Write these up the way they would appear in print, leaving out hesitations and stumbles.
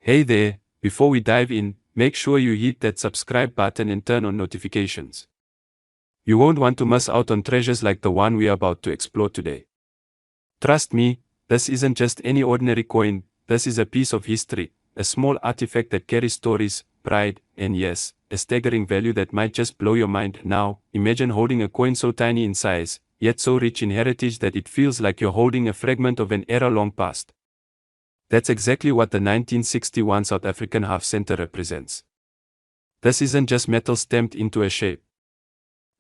Hey there, before we dive in, make sure you hit that subscribe button and turn on notifications. You won't want to miss out on treasures like the one we are about to explore today. Trust me, this isn't just any ordinary coin, this is a piece of history, a small artifact that carries stories, pride, and yes, a staggering value that might just blow your mind. Now, imagine holding a coin so tiny in size, yet so rich in heritage that it feels like you're holding a fragment of an era long past. That's exactly what the 1961 South African half center represents. This isn't just metal stamped into a shape.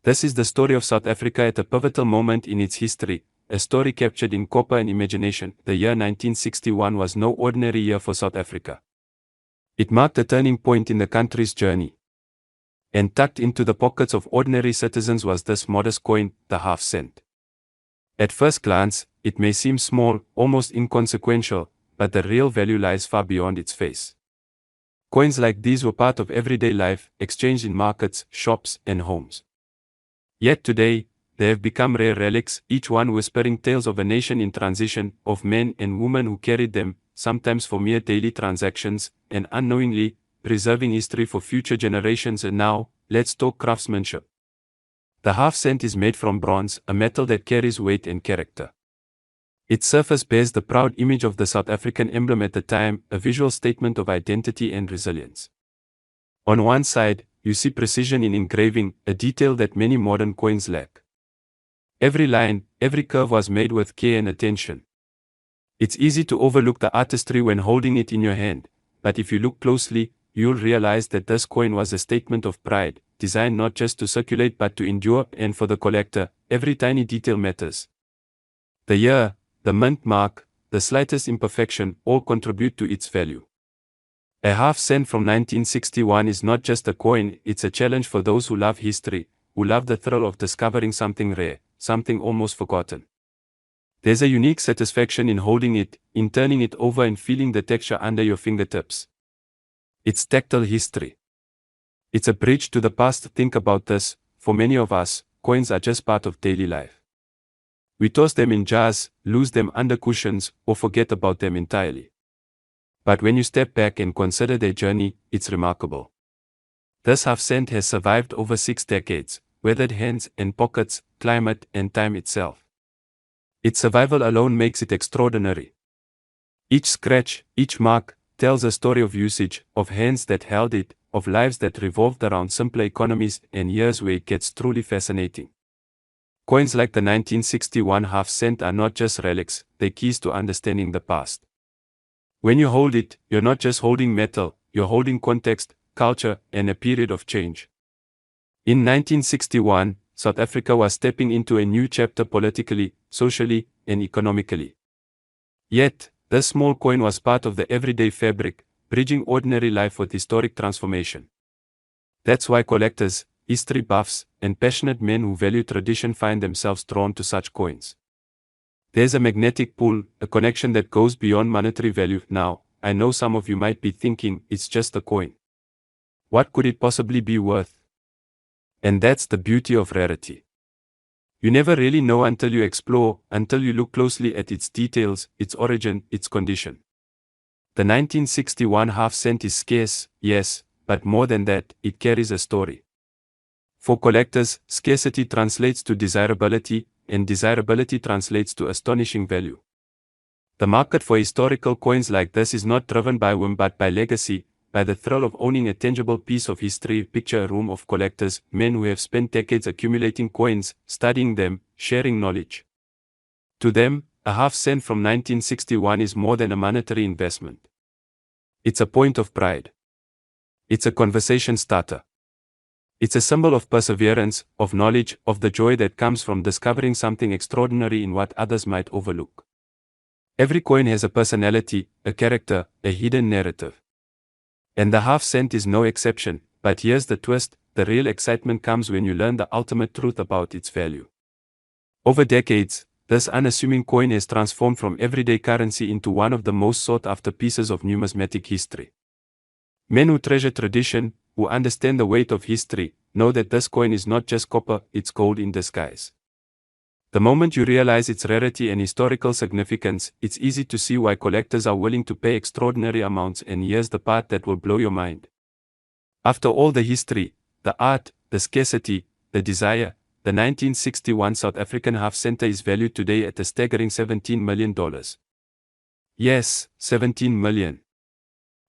This is the story of South Africa at a pivotal moment in its history, a story captured in copper and imagination. The year 1961 was no ordinary year for South Africa. It marked a turning point in the country's journey. And tucked into the pockets of ordinary citizens was this modest coin, the half cent. At first glance, it may seem small, almost inconsequential, but the real value lies far beyond its face. Coins like these were part of everyday life, exchanged in markets, shops, and homes. Yet today, they have become rare relics, each one whispering tales of a nation in transition, of men and women who carried them, sometimes for mere daily transactions, and unknowingly, preserving history for future generations. And now, let's talk craftsmanship. The half cent is made from bronze, a metal that carries weight and character. Its surface bears the proud image of the South African emblem at the time, a visual statement of identity and resilience. On one side, you see precision in engraving, a detail that many modern coins lack. Every line, every curve was made with care and attention. It's easy to overlook the artistry when holding it in your hand, but if you look closely, you'll realize that this coin was a statement of pride, designed not just to circulate but to endure, and for the collector, every tiny detail matters. The year, the mint mark, the slightest imperfection, all contribute to its value. A half cent from 1961 is not just a coin, it's a challenge for those who love history, who love the thrill of discovering something rare, something almost forgotten. There's a unique satisfaction in holding it, in turning it over and feeling the texture under your fingertips. It's tactile history. It's a bridge to the past. Think about this, for many of us, coins are just part of daily life. We toss them in jars, lose them under cushions, or forget about them entirely. But when you step back and consider their journey, it's remarkable. This half cent has survived over 6 decades, weathered hands and pockets, climate and time itself. Its survival alone makes it extraordinary. Each scratch, each mark, tells a story of usage, of hands that held it, of lives that revolved around simpler economies, and years where it gets truly fascinating. Coins like the 1961 half cent are not just relics, they're keys to understanding the past. When you hold it, you're not just holding metal, you're holding context, culture, and a period of change. In 1961, South Africa was stepping into a new chapter politically, socially, and economically. Yet, this small coin was part of the everyday fabric, bridging ordinary life with historic transformation. That's why collectors, history buffs, and passionate men who value tradition find themselves drawn to such coins. There's a magnetic pull, a connection that goes beyond monetary value. Now, I know some of you might be thinking, it's just a coin. What could it possibly be worth? And that's the beauty of rarity. You never really know until you explore, until you look closely at its details, its origin, its condition. The 1961 half cent is scarce, yes, but more than that, it carries a story. For collectors, scarcity translates to desirability, and desirability translates to astonishing value. The market for historical coins like this is not driven by whim but by legacy, by the thrill of owning a tangible piece of history. Picture a room of collectors, men who have spent decades accumulating coins, studying them, sharing knowledge. To them, a half cent from 1961 is more than a monetary investment. It's a point of pride. It's a conversation starter. It's a symbol of perseverance, of knowledge, of the joy that comes from discovering something extraordinary in what others might overlook. Every coin has a personality, a character, a hidden narrative. And the half cent is no exception, but here's the twist, the real excitement comes when you learn the ultimate truth about its value. Over decades, this unassuming coin has transformed from everyday currency into one of the most sought-after pieces of numismatic history. Men who treasure tradition, who understand the weight of history, know that this coin is not just copper, it's gold in disguise. The moment you realize its rarity and historical significance, it's easy to see why collectors are willing to pay extraordinary amounts, and here's the part that will blow your mind. After all the history, the art, the scarcity, the desire, the 1961 South African half center is valued today at a staggering $17 million. Yes, 17 million.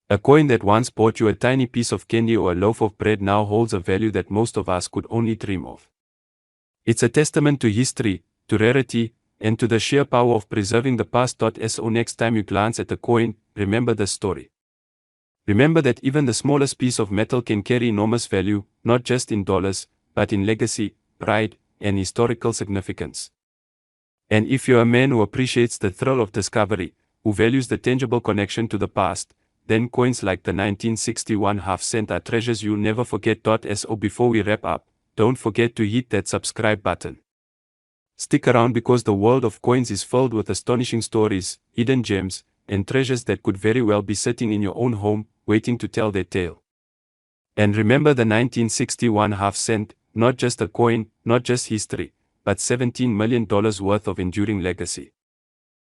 A coin that once bought you a tiny piece of candy or a loaf of bread now holds a value that most of us could only dream of. It's a testament to history, to rarity, and to the sheer power of preserving the past. So next time you glance at a coin, remember the story. Remember that even the smallest piece of metal can carry enormous value, not just in dollars, but in legacy, pride, and historical significance. And if you're a man who appreciates the thrill of discovery, who values the tangible connection to the past, then coins like the 1961 half cent are treasures you'll never forget. So before we wrap up, don't forget to hit that subscribe button. Stick around because the world of coins is filled with astonishing stories, hidden gems, and treasures that could very well be sitting in your own home, waiting to tell their tale. And remember the 1961 half cent, not just a coin, not just history, but $17 million worth of enduring legacy.